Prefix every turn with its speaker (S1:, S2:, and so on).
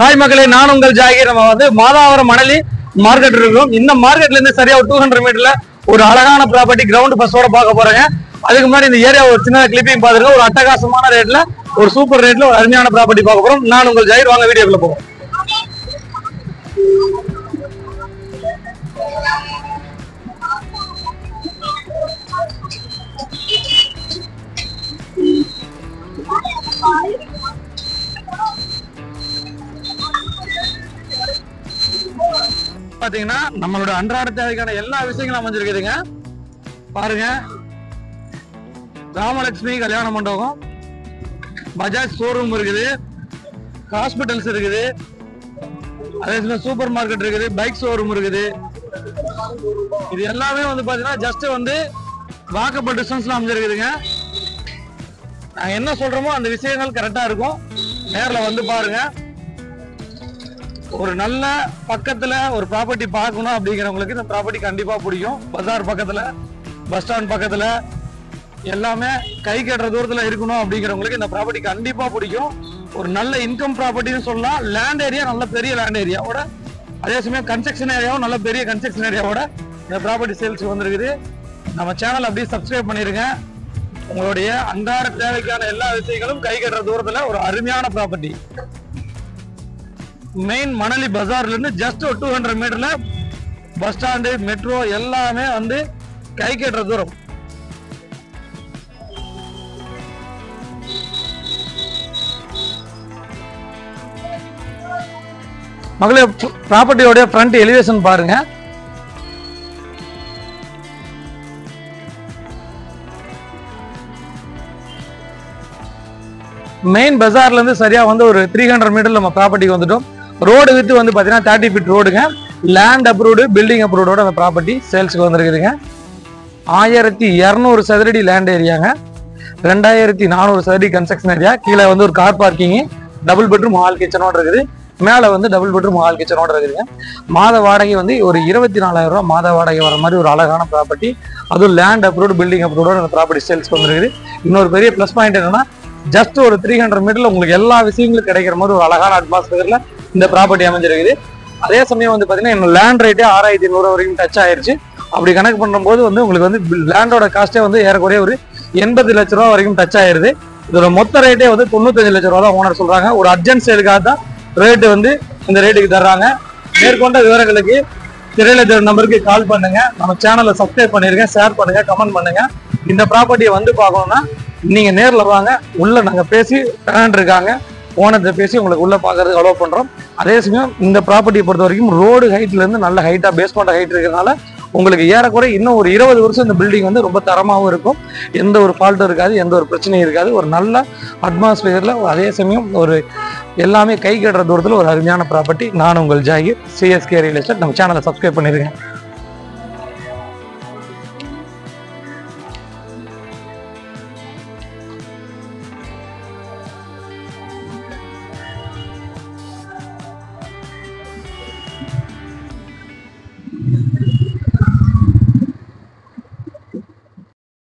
S1: Hi மக்களே, நான் உங்கள் ஜாகிர். நம்ம வந்து மாதாவரம் மணலி மார்க்கெட் இருக்கோம். இந்த மார்க்கெட்ல இருந்து சரியா ஒரு 200 மீட்டர்ல ஒரு அழகான ப்ராப்பர்ட்டி கிரவுண்ட் பஸ்ஸோட பார்க்க போறேங்க. அதுக்கு முன்னாடி இந்த ஏரியா ஒரு சின்ன கிளிப்பிங் பார்த்துருக்கோம். ஒரு அட்டகாசமான ரேட்ல ஒரு சூப்பர் ரேட்ல ஒரு அருமையான ப்ராப்பர்ட்டி பார்க்க போறோம். நான் உங்கள் ஜாகிர். வாங்க வீடியோக்குள்ள போவோம். பாத்தீங்கன்னா நம்மளோட அன்றாட தேவைக்கான எல்லா விஷயங்களும் அமைஞ்சிருக்குதுங்க. பாருங்க, ராமலட்சுமி கல்யாண மண்டபம், பஜாஜ் ஷோரூம் இருக்குது, ஹாஸ்பிட்டல்ஸ் இருக்குது, அதே சமயம் சூப்பர் மார்க்கெட் இருக்குது, பைக் ஷோரூம் இருக்குது. இது எல்லாமே வந்து பாத்தீங்கன்னா ஜஸ்ட் வந்து வாக்கபிள் டிஸ்டன்ஸ்ல அமைஞ்சிருக்குதுங்க. நான் என்ன சொல்றோமோ அந்த விஷயங்கள் கரெக்டா இருக்கும். நேர்ல வந்து பாருங்க. ஒரு நல்ல பக்கத்துல ஒரு ப்ராப்பர்ட்டி பார்க்கணும் அப்படிங்கிறவங்களுக்கு இந்த ப்ராப்பர்ட்டி கண்டிப்பா பிடிக்கும். பஜார் பக்கத்துல, பஸ் ஸ்டாண்ட் பக்கத்துல, எல்லாமே கை கட்டுற தூரத்துல இருக்கணும் அப்படிங்கிறவங்களுக்கு இந்த ப்ராப்பர்ட்டி கண்டிப்பா பிடிக்கும். ஒரு நல்ல இன்கம் ப்ராப்பர்ட்டின்னு சொல்லலாம். லேண்ட் ஏரியா நல்ல பெரிய லேண்ட் ஏரியாவோட, அதே சமயம் கன்ஸ்ட்ரக்ஷன் ஏரியாவும் நல்ல பெரிய கன்ஸ்ட்ரக்ஷன் ஏரியாவோட இந்த ப்ராப்பர்ட்டி சேல்ஸ் வந்துருக்குது. நம்ம சேனல் அப்படியே சப்ஸ்கிரைப் பண்ணிருங்க. உங்களுடைய அன்றாட தேவைக்கான எல்லா விஷயங்களும் கை கட்டுற தூரத்துல ஒரு அருமையான ப்ராப்பர்ட்டி. மெயின் மணலி பஜார்ல இருந்து ஜஸ்ட் ஒரு 200 மீட்டர்ல பஸ் ஸ்டாண்டு, மெட்ரோ எல்லாமே வந்து கை கட்டுற தூரம். மகளே, ப்ராப்பர்ட்டியோட ஃப்ரண்ட் எலிவேஷன் பாருங்க. மெயின் பஜார்ல இருந்து சரியா வந்து ஒரு 300 மீட்டர்ல நம்ம ப்ராப்பர்ட்டிக்கு வந்துட்டோம். ரோடு வித்து வந்து பாத்தீங்கன்னா 30 ஃபீட் ரோடுங்க. லேண்ட் அப்ரூவ்டு, பில்டிங் அப்ரூவ்டோட அந்த ப்ராப்பர்ட்டி சேல்ஸுக்கு வந்துருக்குதுங்க. 1200 சதுரடி லேண்ட் ஏரியாங்க. 2400 சதுரடி கன்ஸ்ட்ரக்ஷன் ஏரியா. கீழே வந்து ஒரு car parking, double bedroom hall கிச்சனோட இருக்குது. மேலே வந்து டபுள் பெட்ரூம் ஹால் கிச்சனோட இருக்குதுங்க. மாத வாடகை வந்து ஒரு 24,000 ரூபா மாத வாடகை வர மாதிரி ஒரு அழகான ப்ராப்பர்ட்டி. அதுவும் லேண்ட் அப்ரூவ்டு, பில்டிங் அப்ரூவ்டோட அந்த ப்ராப்பர்ட்டி சேல்ஸ்க்கு வந்துருக்குது. இன்னொரு பெரிய ப்ளஸ் பாயிண்ட் என்னன்னா, ஜஸ்ட் ஒரு 300 மீட்டர்ல உங்களுக்கு எல்லா விஷயங்களும் கிடைக்கிற மாதிரி ஒரு அழகான அட்மாஸ்பியர்ல இந்த ப்ராப்பர்ட்டி அமைஞ்சிருக்குது. அதே சமயம் வந்து பாத்தீங்கன்னா லேண்ட் ரேட்டே 6,100 வரைக்கும் டச் ஆயிருச்சு. அப்படி கணக்கு பண்ணும்போது வந்து உங்களுக்கு வந்து லேண்டோட காஸ்டே வந்து ஏறக்குறைய ஒரு 80 லட்ச ரூபா வரைக்கும் டச் ஆயிருது. இதோட மொத்த ரேட்டே வந்து 95 லட்ச ரூபா தான் ஓனர் சொல்றாங்க. ஒரு அர்ஜென்ட் சேலுக்காக தான் ரேட்டு வந்து இந்த ரேட்டுக்கு தர்றாங்க. மேற்கொண்ட விவரங்களுக்கு திரையில நம்பருக்கு கால் பண்ணுங்க. நம்ம சேனலை சப்ஸ்கிரைப் பண்ணிருங்க, ஷேர் பண்ணுங்க, கமெண்ட் பண்ணுங்க. இந்த ப்ராப்பர்ட்டியை வந்து பார்க்கணும்னா நீங்க நேர்ல வாங்க. உள்ள நாங்க பேசி டெனன்ட் இருக்காங்க, ஓனர்கிட்ட பேசி உங்களுக்கு உள்ள பாக்குறதுக்கு அலோவ் பண்றோம். அதே சமயம் இந்த ப்ராப்பர்ட்டியை பொறுத்த வரைக்கும் ரோடு ஹைட்ல இருந்து நல்ல ஹைட்டா, பேஸ்மெண்ட் ஹைட் இருக்கிறதுனால உங்களுக்கு ஏறக்குறை இன்னும் ஒரு 20 வருஷம் இந்த பில்டிங் வந்து ரொம்ப தரமாகவும் இருக்கும். எந்த ஒரு ஃபால்ட்டும் இருக்காது, எந்த ஒரு பிரச்சனையும் இருக்காது. ஒரு நல்ல அட்மாஸ்பியர்ல, அதே சமயம் ஒரு எல்லாமே கை கட்டுற தூரத்தில் ஒரு அருமையான ப்ராப்பர்ட்டி. நான் உங்கள் ஜாகிர், சிஎஸ்கே ரியல் எஸ்டேட். நம்ம சேனலை சப்ஸ்கிரைப் பண்ணிருக்கேன்.